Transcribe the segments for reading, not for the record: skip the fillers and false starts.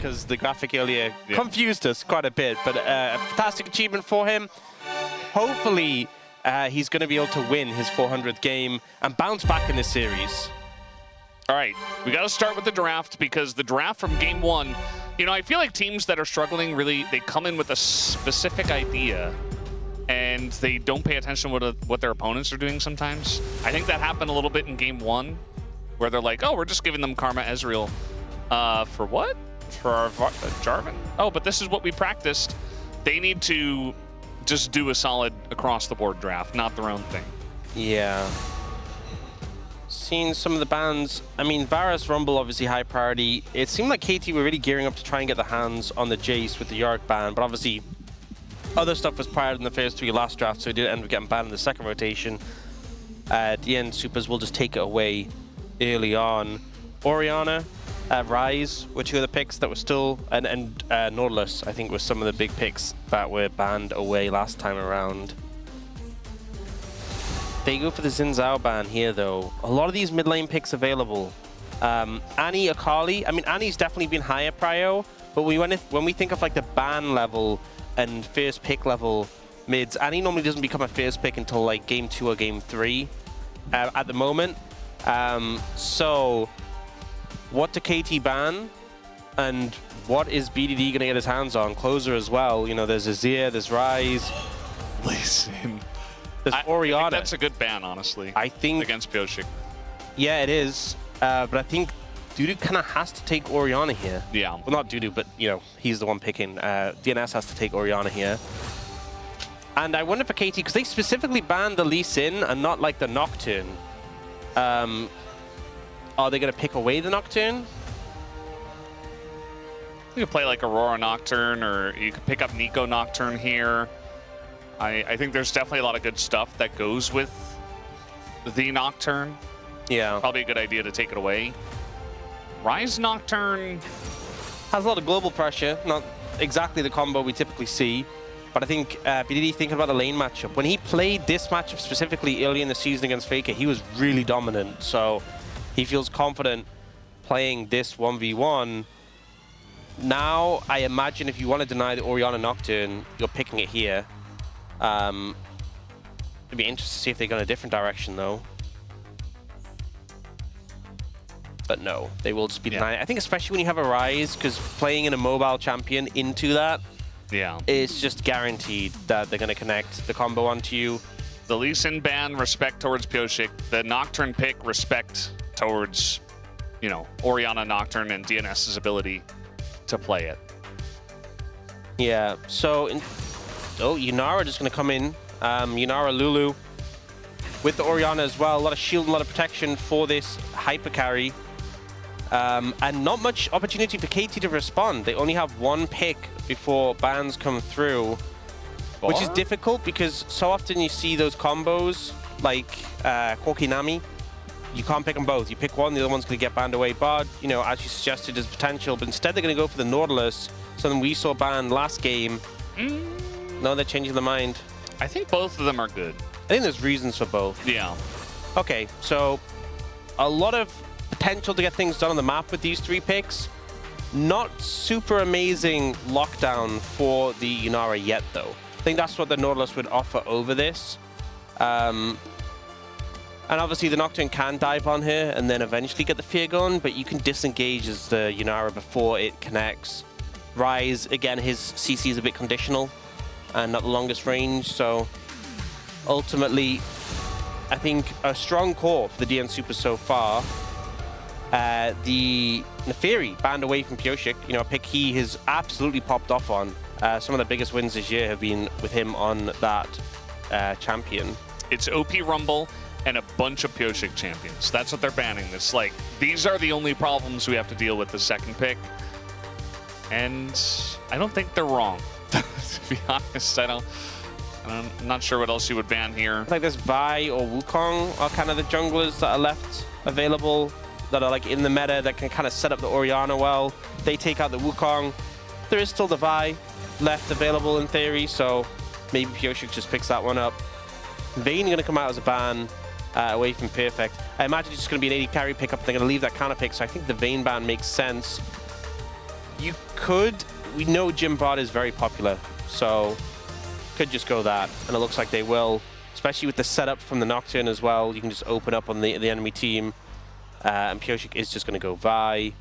because the graphic earlier confused us quite a bit. But a fantastic achievement for him. Hopefully, he's going to be able to win his 400th game and bounce back in this series. All right, we got to start with the draft because the draft from game one, you know, I feel like teams that are struggling really, they come in with a specific idea and they don't pay attention to what their opponents are doing sometimes. I think that happened a little bit in game one where they're like, oh, we're just giving them Karma Ezreal. For what? For our Jarvan? Oh, but this is what we practiced. They need to just do a solid across-the-board draft, not their own thing. Yeah. Seen some of the bans. I mean, Varus, Rumble, obviously high priority. It seemed like KT were really gearing up to try and get the hands on the Jace with the Yorick ban, but obviously other stuff was prior in the first three last draft, so it did end up getting banned in the second rotation. DN Supers will just take it away early on. Orianna, Ryze were two of the picks that were still, and Nautilus, I think, was some of the big picks that were banned away last time around. They go for the Xin Zhao ban here, though. A lot of these mid lane picks available. Annie, Akali. I mean, Annie's definitely been higher prio, but when we think of like the ban level and first pick level mids, Annie normally doesn't become a first pick until like game 2 or game 3 at the moment. So what to KT ban, and what is BDD going to get his hands on? Closer as well. You know, there's Azir, there's Ryze. Listen. There's Orianna. I think that's a good ban, honestly. I think against Pyosik. Yeah, it is. But I think Dudu kind of has to take Orianna here. Yeah. Well, not Dudu, but you know, he's the one picking. DNS has to take Orianna here. And I wonder for KT, because they specifically banned the Lee Sin and not like the Nocturne. Are they going to pick away the Nocturne? You could play like Aurora Nocturne, or you could pick up Nico Nocturne here. I think there's definitely a lot of good stuff that goes with the Nocturne. Yeah. Probably a good idea to take it away. Ryze Nocturne has a lot of global pressure, not exactly the combo we typically see. But I think BDD thinking about the lane matchup. When he played this matchup specifically early in the season against Faker, he was really dominant. So he feels confident playing this 1v1. Now, I imagine if you want to deny the Orianna Nocturne, you're picking it here. It'd be interesting to see if they go in a different direction, though. But no, they will just be denying it. I think especially when you have a Ryze, because playing in a mobile champion into that, it's just guaranteed that they're going to connect the combo onto you. The Lee Sin ban, respect towards Pyosik. The Nocturne pick, respect towards, you know, Orianna Nocturne and DNS's ability to play it. Yeah, so... Yunara just going to come in. Yunara Lulu with the Orianna as well. A lot of shield, a lot of protection for this hyper carry. And not much opportunity for KT to respond. They only have one pick before bans come through, which is difficult because so often you see those combos like Corki Nami. You can't pick them both. You pick one, the other one's going to get banned away. But, you know, as you suggested, there's potential. But instead, they're going to go for the Nautilus, something we saw banned last game. No, they're changing their mind. I think both of them are good. I think there's reasons for both. Yeah. Okay, so a lot of potential to get things done on the map with these three picks. Not super amazing lockdown for the Yunara yet, though. I think that's what the Nautilus would offer over this. And obviously the Nocturne can dive on her and then eventually get the Fear going, but you can disengage as the Yunara before it connects. Ryze, again, his CC is a bit conditional and not the longest range, so ultimately, I think a strong core for the DN Super so far. The Neferi banned away from Pyosik, you know, a pick he has absolutely popped off on. Some of the biggest wins this year have been with him on that champion. It's OP Rumble and a bunch of Pyosik champions. That's what they're banning. It's like, these are the only problems we have to deal with the second pick. And I don't think they're wrong, to be honest. I'm not sure what else you would ban here. Like this Vi or Wukong are kind of the junglers that are left available, that are like in the meta, that can kind of set up the Orianna well. They take out the Wukong. There is still the Vi left available in theory, so maybe Pyosik just picks that one up. Vayne going to come out as a ban away from Perfect. I imagine it's just going to be an AD carry pickup. They're going to leave that counter pick, so I think the Vayne ban makes sense. You could. We know Jim Bard is very popular, so could just go that, and it looks like they will, especially with the setup from the Nocturne as well. You can just open up on the enemy team, and Pioshik is just going to go Vi.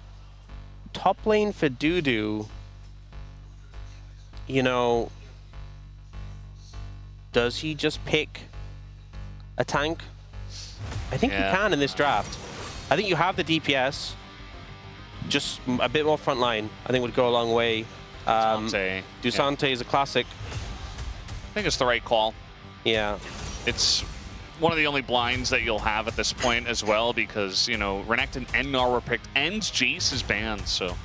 Top lane for Dudu, you know, does he just pick a tank? I think you can in this draft. I think you have the DPS, just a bit more frontline, I think would go a long way. Dusante is a classic. I think it's the right call. Yeah. It's one of the only blinds that you'll have at this point as well, because, you know, Renekton and Gnar were picked, and Jace is banned, so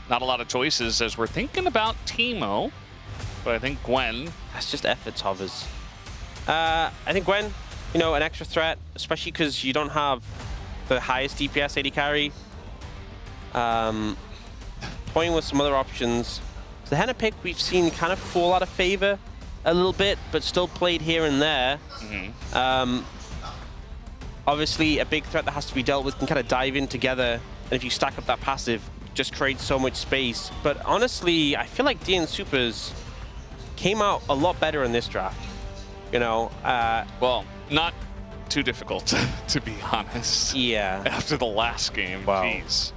not a lot of choices as we're thinking about Teemo, but I think Gwen. That's just efforts hovers. I think Gwen, you know, an extra threat, especially because you don't have the highest DPS AD carry. Toying with some other options. The Henna pick we've seen kind of fall out of favor a little bit, but still played here and there. Obviously, a big threat that has to be dealt with can kind of dive in together, and if you stack up that passive, just creates so much space. But honestly, I feel like DN Supers came out a lot better in this draft. You know, well, not too difficult, to be honest. Yeah. After the last game, wow. Jeez.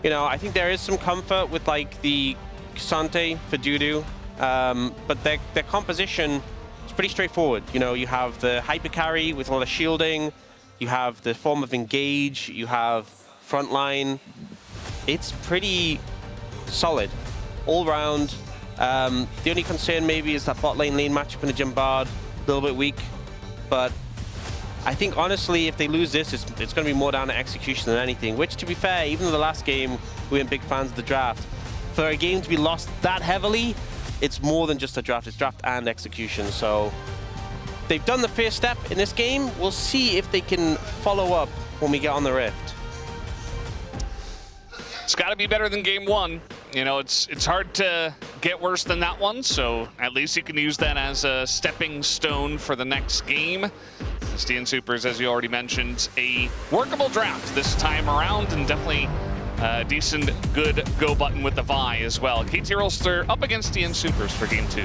You know, I think there is some comfort with like the Sante for Dudu, but their composition is pretty straightforward. You know, you have the hyper carry with a lot of shielding, you have the form of engage, you have frontline. It's pretty solid all round. The only concern maybe is that bot lane matchup in the Jim Bard, a little bit weak, but I think honestly, if they lose this, it's going to be more down to execution than anything, which to be fair, even though the last game, we weren't big fans of the draft, for a game to be lost that heavily, it's more than just a draft, it's draft and execution. So they've done the first step in this game. We'll see if they can follow up when we get on the Rift. It's got to be better than game one. You know, it's hard to get worse than that one, so at least you can use that as a stepping stone for the next game. DN Supers, as you already mentioned, a workable draft this time around, and definitely a decent, good go button with the Vi as well. KT Rolster up against DN Supers for game 2.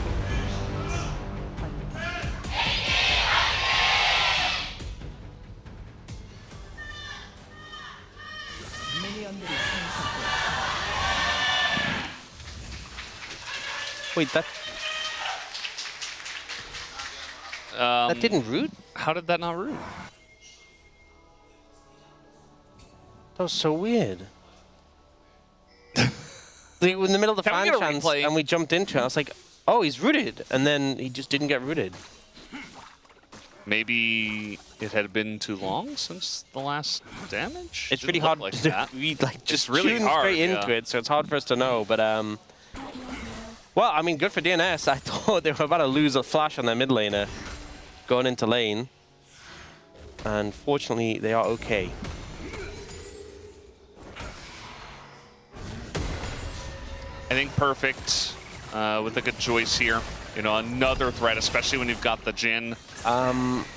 Wait, that didn't root? How did that not root? That was so weird. Like, in the middle of the fan chants, and we jumped into it. I was like, oh, he's rooted. And then he just didn't get rooted. Maybe it had been too long since the last damage? It's pretty hard like to like just really tune hard, straight into it, so it's hard for us to know. But well, I mean, good for DNS. I thought they were about to lose a flash on their mid laner going into lane. And fortunately, they are okay. I think perfect with a good choice here. You know, another threat, especially when you've got the Jhin.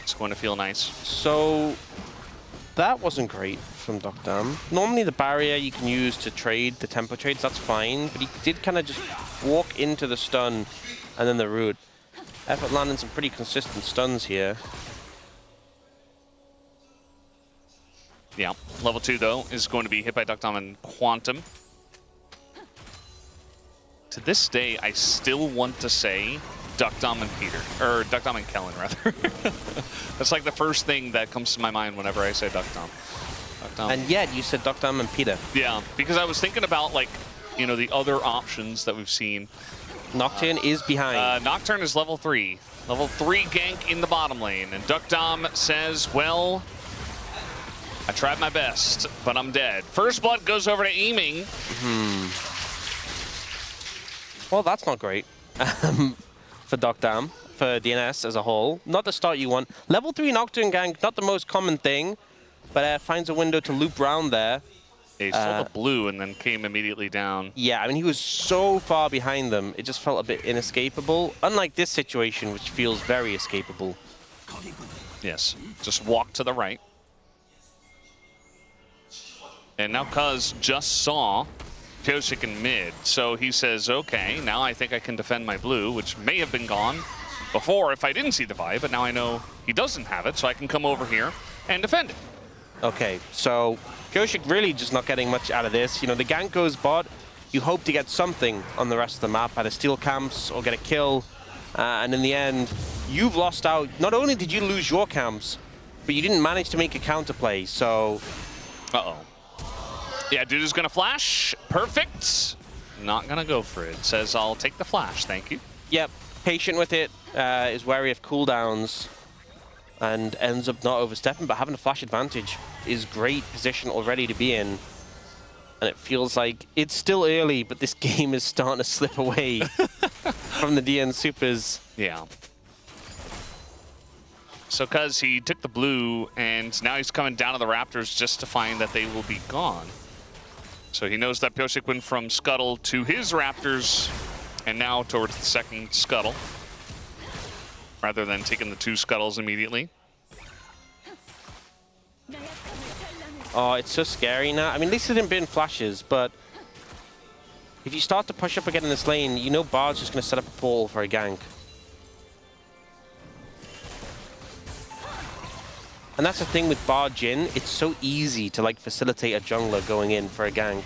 It's going to feel nice. So that wasn't great from Dokdam. Normally the barrier you can use to trade the tempo trades, that's fine. But he did kind of just walk into the stun and then the root. Effort landing some pretty consistent stuns here. Yeah, level 2 though is going to be hit by Dokdam and Quantum. To this day, I still want to say Dokdam and Peter, or Dokdam and Kellen rather. That's like the first thing that comes to my mind whenever I say Dokdam. And yet you said Dokdam and Peter. Yeah, because I was thinking about, like, you know, the other options that we've seen. Nocturne is behind. Nocturne is level 3. Level 3 gank in the bottom lane. And Dokdam says, well, I tried my best, but I'm dead. First blood goes over to Eaming. Well, that's not great for Dokdam, for DNS as a whole. Not the start you want. Level 3 Nocturne gank, not the most common thing, but finds a window to loop round there. He saw the blue and then came immediately down. Yeah, I mean, he was so far behind them, it just felt a bit inescapable. Unlike this situation, which feels very escapable. Yes, just walk to the right. And now Cuz just saw Pyosik in mid. So he says, okay, now I think I can defend my blue, which may have been gone before if I didn't see the Vi, but now I know he doesn't have it, so I can come over here and defend it. Okay, so Pyosik really just not getting much out of this. You know, the gank goes bot. You hope to get something on the rest of the map, either steal camps or get a kill. And in the end, you've lost out. Not only did you lose your camps, but you didn't manage to make a counterplay, so... Uh-oh. Yeah, dude is going to flash. Perfect. Not going to go for it. Says, I'll take the flash, thank you. Yep, patient with it, is wary of cooldowns, and ends up not overstepping, but having a flash advantage is great position already to be in. And it feels like it's still early, but this game is starting to slip away from the DN Supers. Yeah. So because he took the blue, and now he's coming down to the Raptors just to find that they will be gone. So he knows that Pyosik went from Scuttle to his Raptors, and now towards the second Scuttle, rather than taking the 2 Scuttles immediately. Oh, it's so scary now. I mean, at least it didn't burn flashes, but if you start to push up again in this lane, you know Bard's just going to set up a portal for a gank. And that's the thing with Bard Jhin, it's so easy to like facilitate a jungler going in for a gank.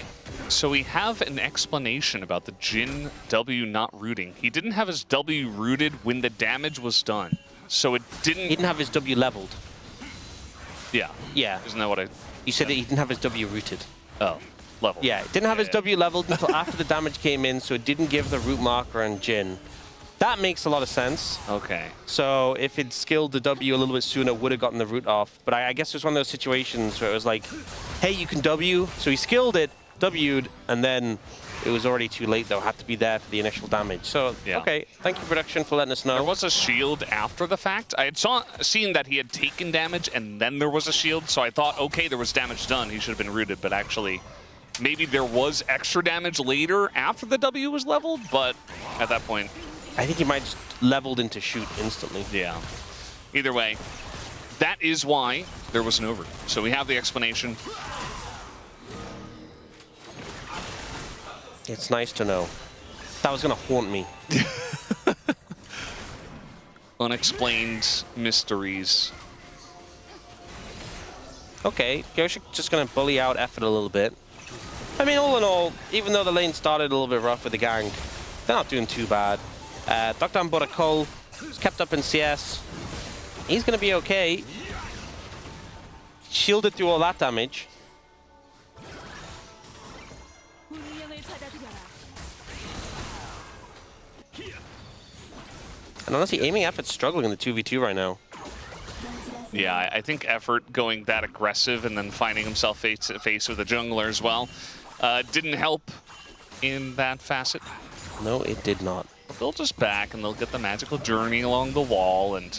So we have an explanation about the Jhin W not rooting. He didn't have his W rooted when the damage was done. So it didn't... He didn't have his W leveled. Yeah. Yeah. Isn't that what I... You said that he didn't have his W rooted. Oh, leveled. Yeah, it didn't have his W leveled until after the damage came in, so it didn't give the root marker on Jhin. That makes a lot of sense. Okay. So if it skilled the W a little bit sooner, would have gotten the root off. But I guess it was one of those situations where it was like, hey, you can W. So he skilled it, W'd, and then it was already too late, though. Had to be there for the initial damage. So, yeah. Okay, thank you, production, for letting us know. There was a shield after the fact. I had seen that he had taken damage, and then there was a shield. So I thought, okay, there was damage done. He should have been rooted. But actually, maybe there was extra damage later after the W was leveled. But at that point... I think he might just leveled into shoot instantly. Yeah. Either way, that is why there was an over. So we have the explanation. It's nice to know. That was going to haunt me. Unexplained mysteries. Okay, Pyosik just going to bully out effort a little bit. I mean, all in all, even though the lane started a little bit rough with the gang, they're not doing too bad. Knockdown bought a Cole, he's kept up in CS. He's going to be okay. Shielded through all that damage. And honestly, aiming effort's struggling in the 2v2 right now. Yeah, I think effort going that aggressive and then finding himself face to face with a jungler as well didn't help in that facet. No, it did not. They'll just back and they'll get the magical journey along the wall and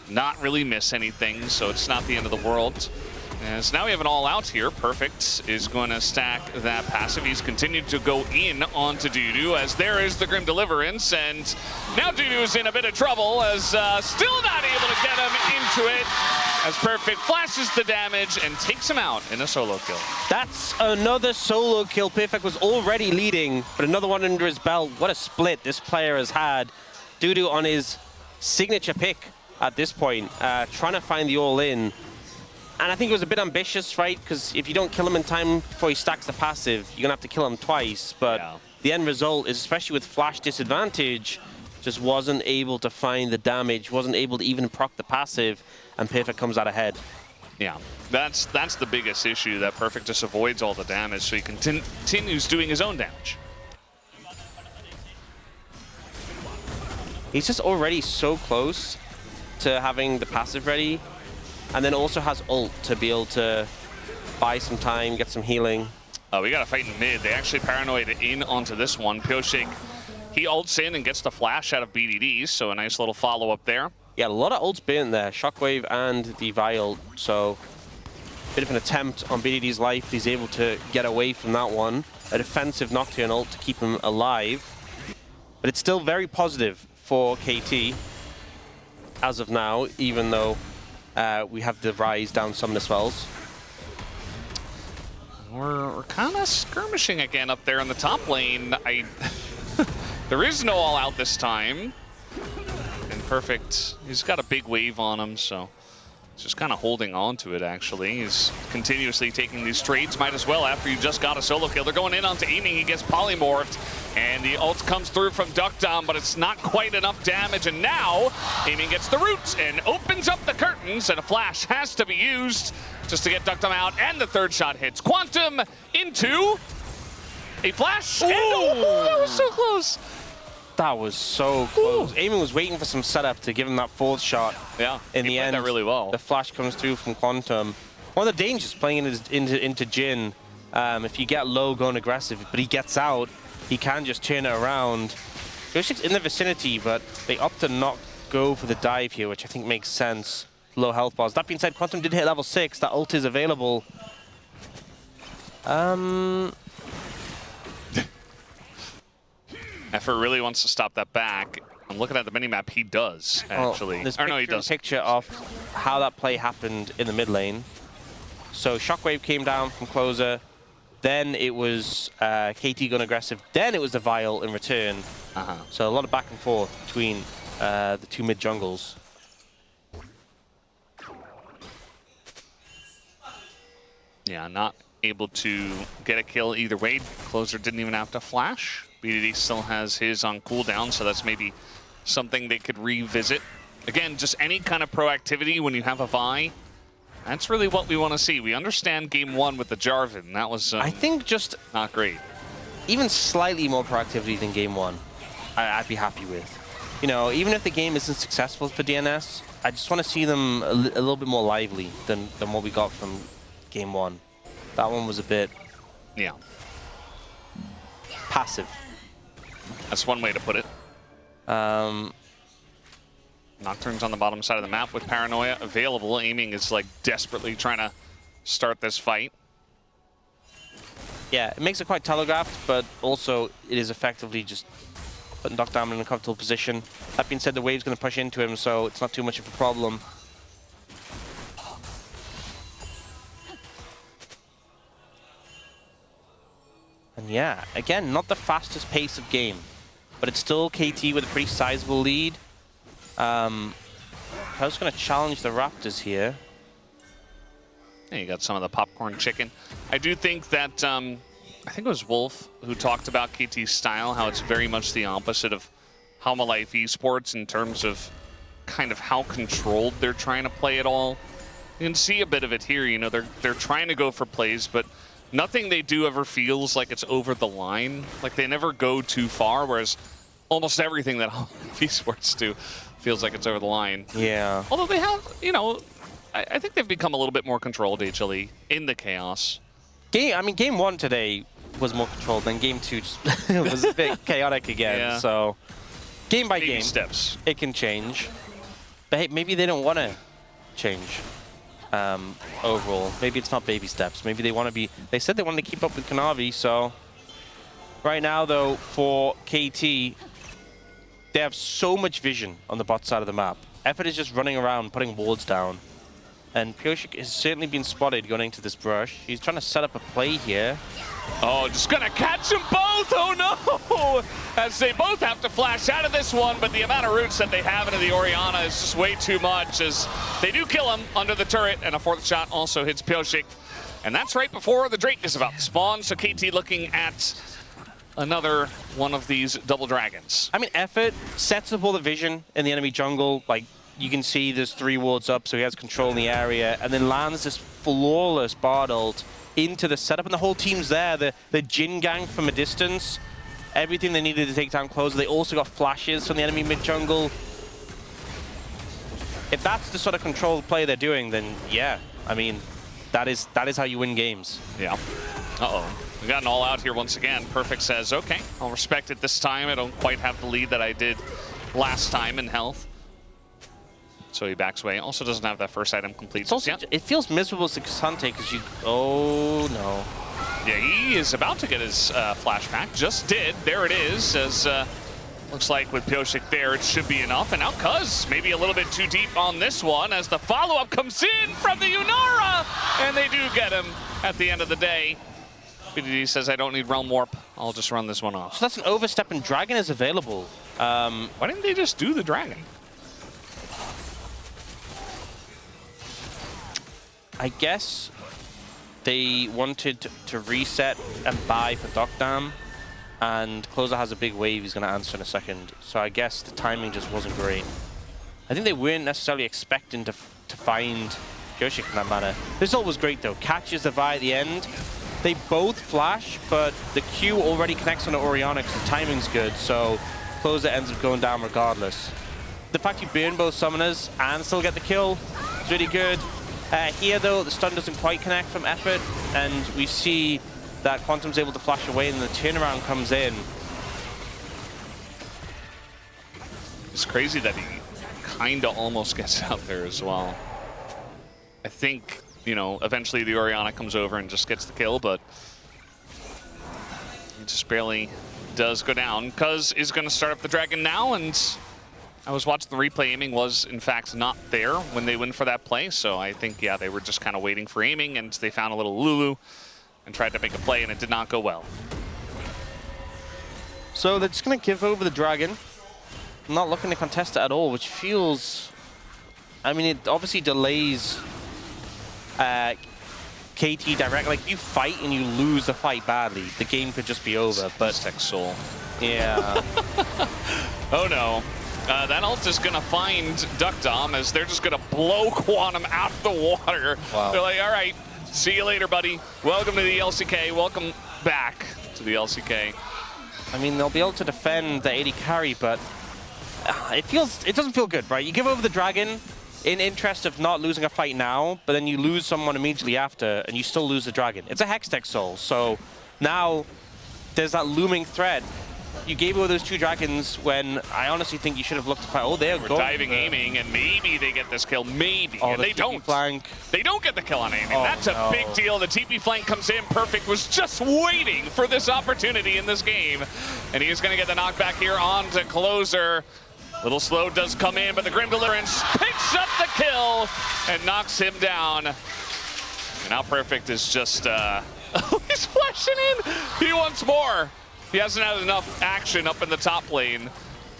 not really miss anything, so it's not the end of the world. And so now we have an all-out here. Perfect is going to stack that passive. He's continued to go in onto Dudu as there is the Grim Deliverance, and now Dudu's in a bit of trouble as still not able to get him into it. As Perfect flashes the damage and takes him out in a solo kill. That's another solo kill. Perfect was already leading, but another one under his belt. What a split this player has had. Dudu on his signature pick at this point, trying to find the all-in. And I think it was a bit ambitious, right? Because if you don't kill him in time before he stacks the passive, you're going to have to kill him twice. But yeah, the end result is, especially with flash disadvantage, just wasn't able to find the damage, wasn't able to even proc the passive, and Perfect comes out ahead. Yeah, that's the biggest issue, that Perfect just avoids all the damage, so he continues doing his own damage. He's just already so close to having the passive ready, and then also has ult to be able to buy some time, get some healing. We got a fight in mid. They actually paranoid in onto this one. Pyosik, he ults in and gets the flash out of BDD, so a nice little follow-up there. Yeah, a lot of ults burnt there. Shockwave and the Vi ult, so bit of an attempt on BDD's life. He's able to get away from that one. A defensive Nocturne ult to keep him alive. But it's still very positive for KT as of now, even though we have the Rise down summoner spells. we're kind of skirmishing again up there in the top lane. There is no all out this time. And Perfect, he's got a big wave on him, so he's just kind of holding on to it, actually. He's continuously taking these trades, might as well, after you just got a solo kill. They're going in onto Aiming, he gets polymorphed, and the ult comes through from Duck Down, but it's not quite enough damage, and now Aiming gets the root and opens up the curtains, and a flash has to be used just to get Duck Down out, and the third shot hits Quantum into a flash, and that was so close. That was so close. Aiming was waiting for some setup to give him that fourth shot. Yeah, in the end, that really well. The flash comes through from Quantum. One of the dangers playing into Jhin, if you get low going aggressive, but he gets out, he can just turn it around. Yoshik's in the vicinity, but they opt to not go for the dive here, which I think makes sense. Low health bars. That being said, Quantum did hit level 6. That ult is available. Effort really wants to stop that back. I'm looking at the minimap. He does, actually. Well, no, he does. Picture of how that play happened in the mid lane. So Shockwave came down from closer. Then it was KT going aggressive. Then it was the Vial in return. So a lot of back and forth between the two mid jungles. Yeah, not able to get a kill either way. Closer didn't even have to flash. BDD still has his on cooldown, so that's maybe something they could revisit. Again, just any kind of proactivity when you have a Vi. That's really what we want to see. We understand game 1 with the Jarvan. That was I think just not great. Even slightly more proactivity than game 1, I'd be happy with. You know, even if the game isn't successful for DNS, I just want to see them a little bit more lively than what we got from game 1. That one was a bit passive. That's one way to put it. Nocturne's on the bottom side of the map with Paranoia available. Aiming is like desperately trying to start this fight. Yeah, it makes it quite telegraphed, but also it is effectively just putting Duck Down in a comfortable position. That being said, the wave's going to push into him, so it's not too much of a problem. And yeah, again, not the fastest pace of game, but it's still KT with a pretty sizable lead. I was going to challenge the Raptors here. Yeah, you got some of the popcorn chicken. I do think that, I think it was Wolf who talked about KT's style, how it's very much the opposite of Halma Life Esports in terms of kind of how controlled they're trying to play it all. You can see a bit of it here, you know, they're trying to go for plays, but nothing they do ever feels like it's over the line. Like they never go too far, whereas almost everything that esports do feels like it's over the line. Yeah. Although they have, you know, I think they've become a little bit more controlled, HLE, in the chaos. I mean, game 1 today was more controlled than game 2 just was a bit chaotic again. Yeah. So game by game, steps. It can change. But hey, maybe they don't want to change. Overall, maybe it's not baby steps. Maybe they want to be. They said they wanted to keep up with Kanavi. So right now, though, for KT, they have so much vision on the bot side of the map. Effort is just running around, putting wards down, and Pioshik has certainly been spotted going into this brush. He's trying to set up a play here. Oh, just gonna catch them both! Oh no! As they both have to flash out of this one, but the amount of roots that they have into the Orianna is just way too much, as they do kill him under the turret, and a fourth shot also hits Pioshik. And that's right before the Drake is about to spawn, so KT looking at another one of these double dragons. I mean, Effort sets up all the vision in the enemy jungle. Like, you can see there's 3 wards up, so he has control in the area, and then lands this flawless Bard ult into the setup, and the whole team's there. The Jhin gang from a distance, everything they needed to take down closer. They also got flashes from the enemy mid-jungle. If that's the sort of controlled play they're doing, then yeah, I mean, that is how you win games. Yeah. Uh-oh. We got an all-out here once again. Perfect says, okay, I'll respect it this time. I don't quite have the lead that I did last time in health. So he backs away. Also doesn't have that first item complete. Also, it feels miserable to Xante because you... Oh, no. Yeah, he is about to get his flashback. Just did. There it is. As looks like with Pioshik there, it should be enough. And now Cuz maybe a little bit too deep on this one as the follow-up comes in from the Yunara. And they do get him at the end of the day. BDD says, I don't need Realm Warp. I'll just run this one off. So that's an overstep, and Dragon is available. Why didn't they just do the Dragon? I guess they wanted to reset and buy for Dock Dam, and Closer has a big wave he's going to answer in a second. So I guess the timing just wasn't great. I think they weren't necessarily expecting to find Pyosik in that manner. This ult was great though. Catches the Vi at the end. They both flash, but the Q already connects on the Orianna because the timing's good, so Closer ends up going down regardless. The fact you burn both summoners and still get the kill is really good. Here though, the stun doesn't quite connect from Effort, and we see that Quantum's able to flash away and the turnaround comes in. It's crazy that he kinda almost gets out there as well. I think, you know, eventually the Orianna comes over and just gets the kill, but he just barely does go down. Cuz is going to start up the Dragon now, and I was watching the replay. Aiming was, in fact, not there when they went for that play, so I think, yeah, they were just kind of waiting for aiming, and they found a little Lulu and tried to make a play, and it did not go well. So they're just going to give over the Dragon, not looking to contest it at all, which feels... I mean, it obviously delays KT direct. Like, you fight and you lose the fight badly, the game could just be over, but... Tech Soul. Yeah. Oh, no. That ult is going to find Duck Dom as they're just going to blow Quantum out of the water. Wow. They're like, all right, see you later, buddy. Welcome to the LCK. Welcome back to the LCK. I mean, they'll be able to defend the 80 carry, but it doesn't feel good, right? You give over the Dragon in interest of not losing a fight now, but then you lose someone immediately after, and you still lose the Dragon. It's a Hextech Soul, so now there's that looming threat. You gave away those two Dragons when I honestly think you should have looked to fight. Oh, they're going. Diving, aiming, and maybe they get this kill. Maybe. Oh, and they don't. Flank. They don't get the kill on aiming. Oh, that's a big deal. The TP flank comes in. Perfect was just waiting for this opportunity in this game. And he is going to get the knockback here on to Closer. Little slow does come in, but the Grim Deliverance picks up the kill and knocks him down. And now Perfect is just, he's flashing in. He wants more. He hasn't had enough action up in the top lane.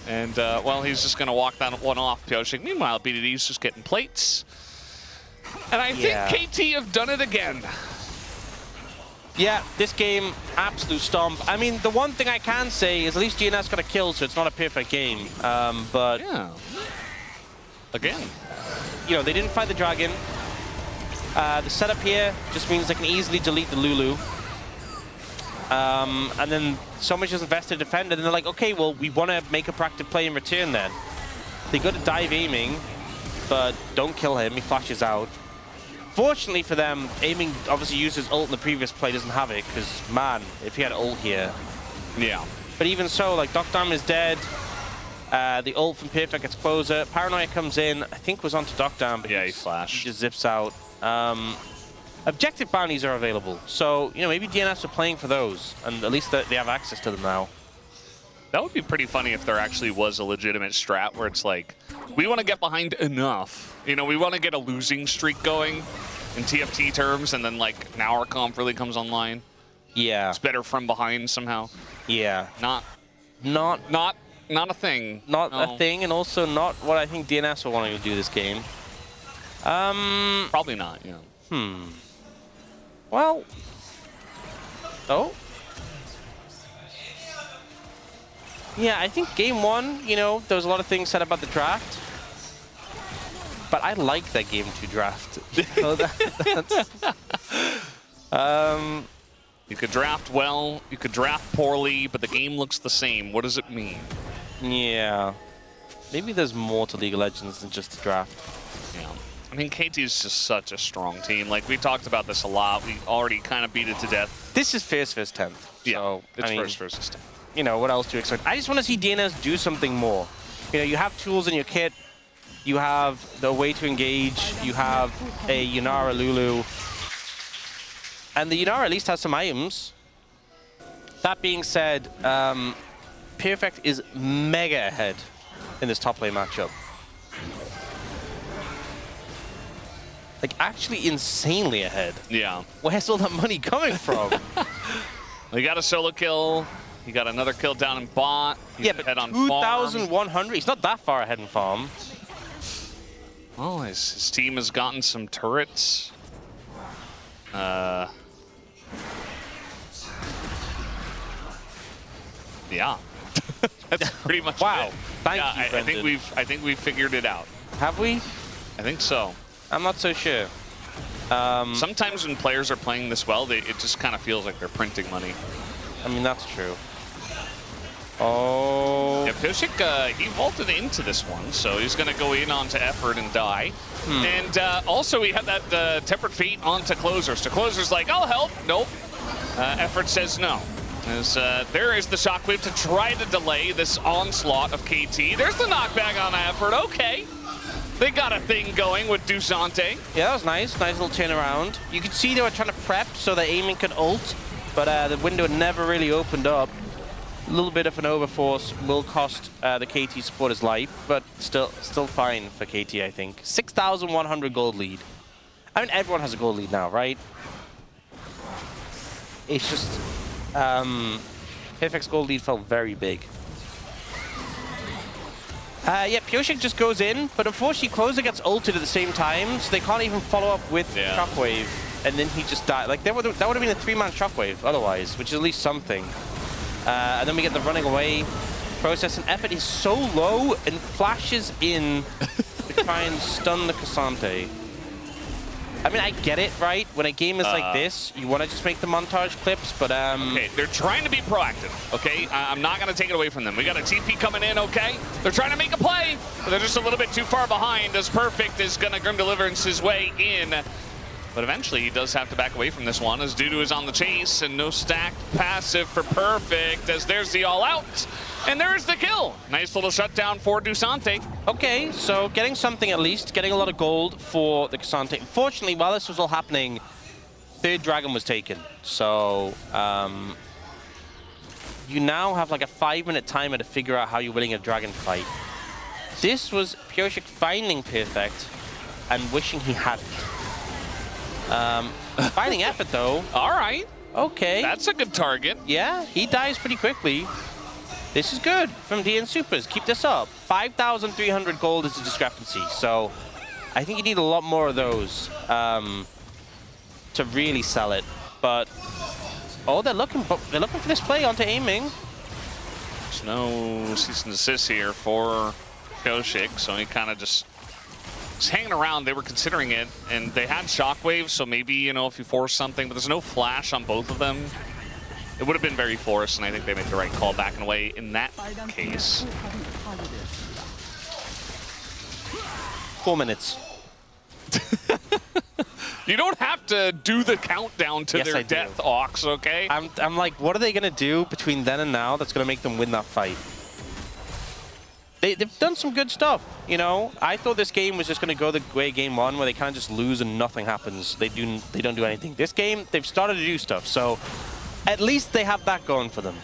And, well, he's just going to walk that one off, Pyosik. Meanwhile, BDD's just getting plates. And I think KT have done it again. Yeah, this game, absolute stomp. I mean, the one thing I can say is at least DNS got a kill, so it's not a perfect game. But, yeah. Again. You know, they didn't fight the Dragon. The setup here just means they can easily delete the Lulu. And then so much is invested to defend, and they're like, okay, well, we want to make a proactive play in return then. They go to dive aiming, but don't kill him, he flashes out. Fortunately for them, aiming obviously used his ult in the previous play, doesn't have it, because, man, if he had ult here. Yeah. But even so, like, Dock Dam is dead. The ult from Perfect gets Closer. Paranoia comes in, I think was onto Dock Dam, but yeah, he flashed. He just zips out. Objective bounties are available, so, you know, maybe DNS are playing for those, and at least they have access to them now. That would be pretty funny if there actually was a legitimate strat where it's like, we want to get behind enough. You know, we want to get a losing streak going in TFT terms, and then, like, now our comp really comes online. Yeah. It's better from behind somehow. Yeah. Not a thing. Not a thing, and also not what I think DNS are wanting to do this game. Probably not, yeah. Well. Oh. Yeah, I think game one, you know, there was a lot of things said about the draft. But I like that game 2 draft. So you could draft well, you could draft poorly, but the game looks the same. What does it mean? Yeah. Maybe there's more to League of Legends than just the draft. Yeah. I mean, KT is just such a strong team. Like, we talked about this a lot. We already kind of beat it to death. This is first versus 10th. Yeah, so, it's first versus 10th. You know, what else do you expect? I just want to see DNS do something more. You know, you have tools in your kit. You have the way to engage. You have a Yunara Lulu. And the Yunara at least has some items. That being said, Perfect is mega ahead in this top lane matchup. Like, actually insanely ahead. Yeah. Where's all that money coming from? We got a solo kill. He got another kill down in bot. He's yeah, but 2,100. He's not that far ahead in farm. Well, his team has gotten some turrets. Yeah. That's pretty much wow. it. Thank you, I think we've figured it out. Have we? I think so. I'm not so sure. Sometimes when players are playing this well, it just kind of feels like they're printing money. I mean, that's true. Oh. Yeah, Pioshik, he vaulted into this one, so he's going to go in onto Effort and die. And also, we had that Tempered Fate onto Closers. So Closers like, I'll help. Nope. Effort says no. As there is the Shockwave to try to delay this onslaught of KT. There's the knockback on Effort. Okay. They got a thing going with Dusante. Yeah, that was nice. Nice little turnaround. You could see they were trying to prep so that aiming could ult, but the window never really opened up. A little bit of an overforce will cost the KT supporter's life, but still fine for KT, I think. 6,100 gold lead. I mean, everyone has a gold lead now, right? It's just... Perfect's gold lead felt very big. Yeah, Pioshik just goes in, but unfortunately Closer gets ulted at the same time, so they can't even follow up with Shockwave, and then he just died. Like, that would have been a 3-man Shockwave otherwise, which is at least something. And then we get the running away process, and Effort is so low and flashes in to try and stun the Cassante. I mean, I get it, right? When a game is like this, you want to just make the montage clips, but... Okay, they're trying to be proactive, okay? I'm not going to take it away from them. We got a TP coming in, okay? They're trying to make a play, but they're just a little bit too far behind as Perfect is going to Grim Deliverance his way in. But eventually, he does have to back away from this one as Dudu is on the chase, and no stacked passive for Perfect as there's the all-out. And there's the kill. Nice little shutdown for Dusante. Okay, so getting something at least, getting a lot of gold for the Cassante. Unfortunately, while this was all happening, third dragon was taken. So, you now have like a 5-minute timer to figure out how you're winning a dragon fight. This was Pioshik finding Perfect and wishing he hadn't. Finding Effort, though. All right. Okay. That's a good target. Yeah, he dies pretty quickly. This is good from DN Supers. Keep this up. 5,300 gold is a discrepancy, so I think you need a lot more of those to really sell it. But oh, they're looking for this play onto aiming. There's no cease and desist here for Pioshik, so he kind of just hanging around. They were considering it, and they had Shockwave, so maybe, you know, if you force something, but there's no flash on both of them. It would have been very forced, and I think they made the right call back and away in that case. 4 minutes. You don't have to do the countdown to their death, Ox, okay? I'm like, what are they going to do between then and now that's going to make them win that fight? They've done some good stuff, you know? I thought this game was just going to go the way game one, where they kind of just lose and nothing happens. They don't do anything. This game, they've started to do stuff, so at least they have that going for them.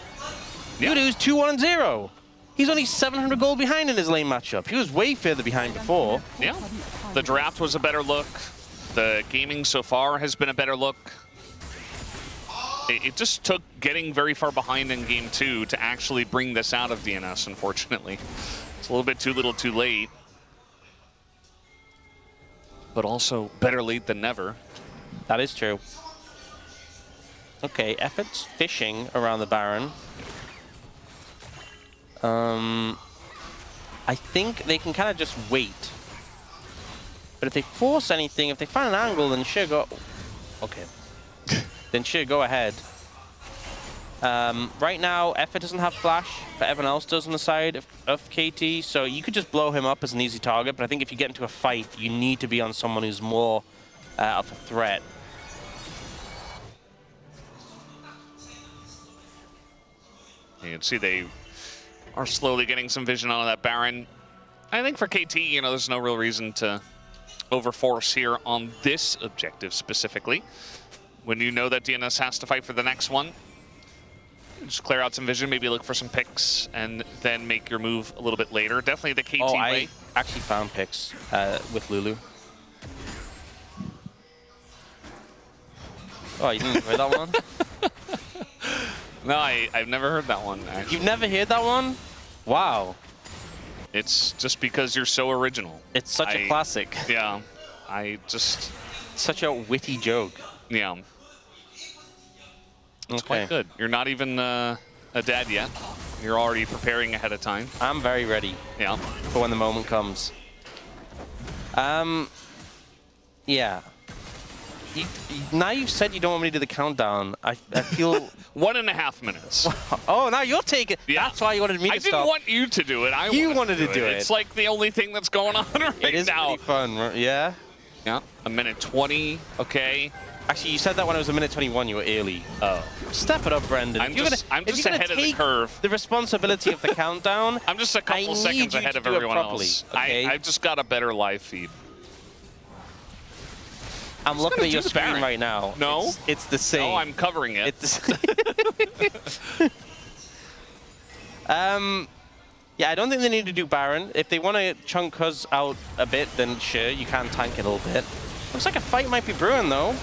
Yeah. Dudu's 2-1-0. He's only 700 gold behind in his lane matchup. He was way further behind before. Yeah. The draft was a better look. The gaming so far has been a better look. It just took getting very far behind in game 2 to actually bring this out of DNS, unfortunately. It's a little bit too little too late. But also better late than never. That is true. Okay, Effort's fishing around the Baron. I think they can kind of just wait. But if they force anything, if they find an angle, then sure go... Okay. Then sure, go ahead. Right now, Effort doesn't have flash, but everyone else does on the side of KT, so you could just blow him up as an easy target, but I think if you get into a fight, you need to be on someone who's more of a threat. You can see they are slowly getting some vision on that Baron. I think for KT, you know, there's no real reason to overforce here on this objective specifically. When you know that DNS has to fight for the next one, just clear out some vision, maybe look for some picks, and then make your move a little bit later. Definitely the KT way. I actually found picks with Lulu. Oh, you didn't hear that one? No, I've never heard that one, actually. You've never heard that one? Wow. It's just because you're so original. It's such a classic. Yeah. I just... Such a witty joke. Yeah. It's quite good. You're not even a dad yet. You're already preparing ahead of time. I'm very ready. Yeah. For when the moment comes. Yeah. Now you've said you don't want me to do the countdown. I feel... 1.5 minutes. Oh, now you're taking... Yeah. That's why you wanted me to stop. I didn't want you to do it. You wanted to do it. It's like the only thing that's going on right now. It is pretty fun, yeah? Yeah. 1:20. Okay. Actually, you said that when it was 1:21, you were early. Oh. Step it up, Brendan. I'm just ahead of the curve. The responsibility of the countdown. I'm just a couple seconds ahead of everyone else. Okay? I've just got a better live feed. I'm looking at your screen right now. No. It's the same. No, I'm covering it. It's the same. Yeah, I don't think they need to do Baron. If they want to chunk us out a bit, then sure, you can tank it a little bit. Looks like a fight might be brewing, though.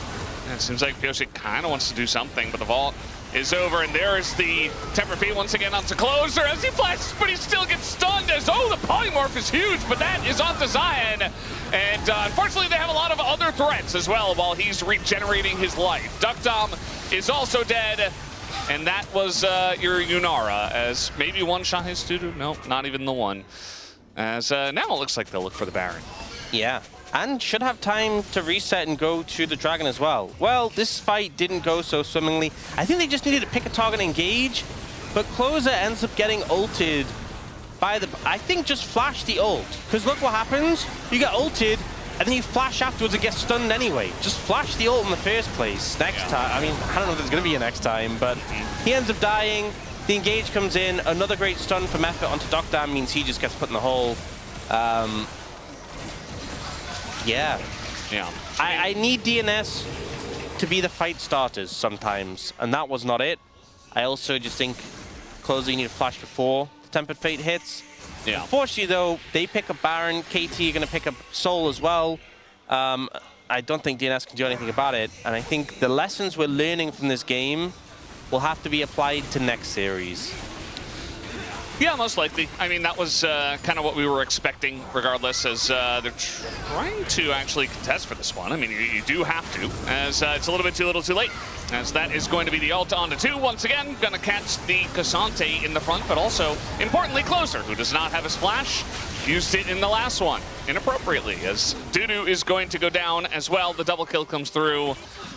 Yeah, it seems like Pyosik kind of wants to do something, but the vault is over, and there is the Temper Fate once again onto Closer as he flashes, but he still gets stunned as, oh, the polymorph is huge, but that is onto Zion. And unfortunately, they have a lot of other threats as well while he's regenerating his life. Duckdom is also dead. And that was your Yunara, as maybe one shot his Dudu. Nope, not even the one. As now it looks like they'll look for the Baron. Yeah, and should have time to reset and go to the Dragon as well. Well, this fight didn't go so swimmingly. I think they just needed to pick a target and engage, but Closer ends up getting ulted by the... I think just flash the ult, because look what happens. You get ulted, and then you flash afterwards and get stunned anyway. Just flash the ult in the first place. Next time, I mean, I don't know if there's going to be a next time, but he ends up dying. The engage comes in. Another great stun from Effort onto Duckdom means he just gets put in the hole. Yeah. I need DNS to be the fight starters sometimes, and that was not it. I also just think Closer, you need to flash before the Tempered Fate hits. Yeah. Unfortunately, though, they pick up Baron. KT are going to pick up Soul as well. I don't think DNS can do anything about it. And I think the lessons we're learning from this game will have to be applied to next series. Yeah, most likely. I mean, that was kind of what we were expecting, regardless, as they're trying to actually contest for this one. I mean, you do have to, as it's a little bit too little too late, as that is going to be the ult onto 2. Once again, going to catch the Cassante in the front, but also, importantly, Closer, who does not have his flash, used it in the last one, inappropriately, as Dudu is going to go down as well. The double kill comes through,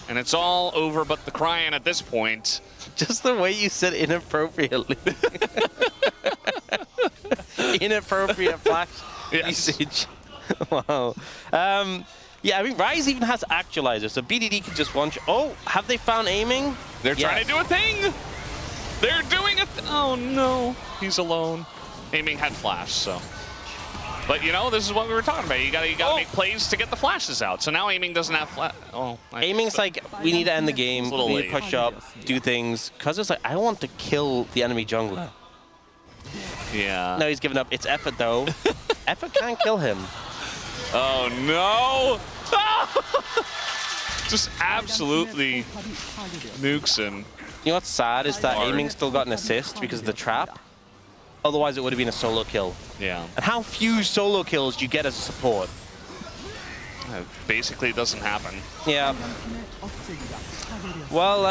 and it's all over but the crying at this point. Just the way you said inappropriately. Inappropriate flash usage. Wow. Yeah, I mean, Ryze even has Actualizer, so BDD can just launch. Oh, have they found aiming? They're trying to do a thing. They're doing a oh, no. He's alone. Aiming had flash, so. But, you know, this is what we were talking about. You gotta make plays to get the flashes out. So now aiming doesn't have flash. Oh, aiming's like, we need to end the game. We need to push up, do things. Because it's like, I want to kill the enemy jungler. Yeah. No, he's giving up. It's Effort, though. Effort can't kill him. Oh, no. Just absolutely nukes him. You know what's sad is that aiming still got an assist because of the trap. Otherwise, it would have been a solo kill. Yeah. And how few solo kills do you get as a support? Basically, it doesn't happen. Yeah. Well,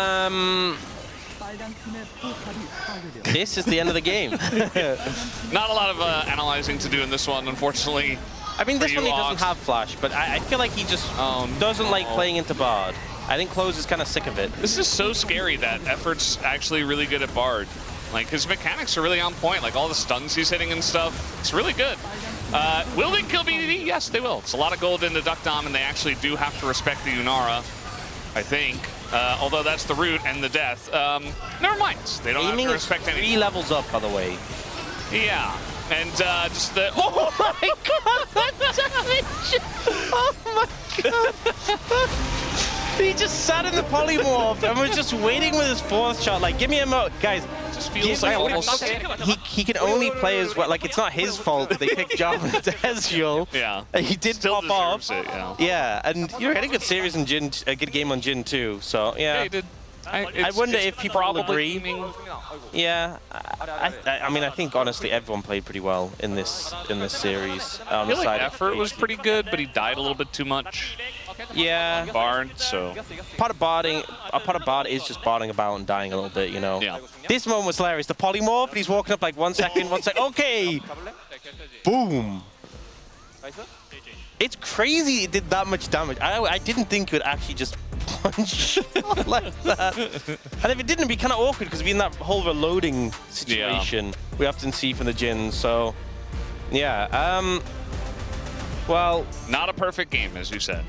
this is the end of the game. Not a lot of analyzing to do in this one, unfortunately. I mean, this one he doesn't have flash, but I feel like he just doesn't like playing into Bard. I think Close is kind of sick of it. This is so scary that Effort's actually really good at Bard. Like, his mechanics are really on point. Like, all the stuns he's hitting and stuff. It's really good. Will they kill BDD? Yes, they will. It's a lot of gold into Duckdom, and they actually do have to respect the Yunara, I think. Although that's the root and the death. Never mind. They don't have to respect anything. 3 levels up, by the way. Yeah. And just the... Oh my god, that damage! Oh my god! He just sat in the polymorph and was just waiting with his 4th shot. Like, give me a mo... Guys, just feels like almost... he can only play as well. Like, it's not his fault that they picked Jarvan and Ezreal. Yeah. He did Still pop off. deserves it, yeah. Yeah, and you had a good series in Jhin, a good game on Jhin too. So yeah. Yeah, he did. I wonder if people will agree. Aiming. Yeah, I mean, I think honestly everyone played pretty well in this series. I feel like effort was pretty good, but he died a little bit too much. Yeah. Bard, so Part of bard is just barding about and dying a little bit, you know. yeah. This moment was hilarious. The polymorph, and he's walking up like 1 second, 1 second. Okay. Boom. It's crazy it did that much damage. I didn't think it would actually just punch like that. And if it didn't, it'd be kind of awkward because it'd be in that whole reloading situation we often see from the Jhin. So, yeah. Well, Not a perfect game, as you said.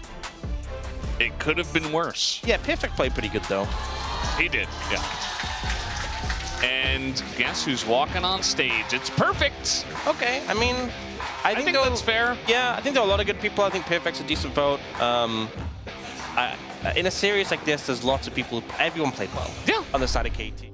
It could have been worse. yeah, Perfect played pretty good though. He did, yeah. And guess who's walking on stage? It's Perfect. Okay, I mean, I think that's fair. Yeah, I think there are a lot of good people. I think Perfect's a decent vote. In a series like this, there's lots of people. Everyone played well. Yeah. On the side of KT.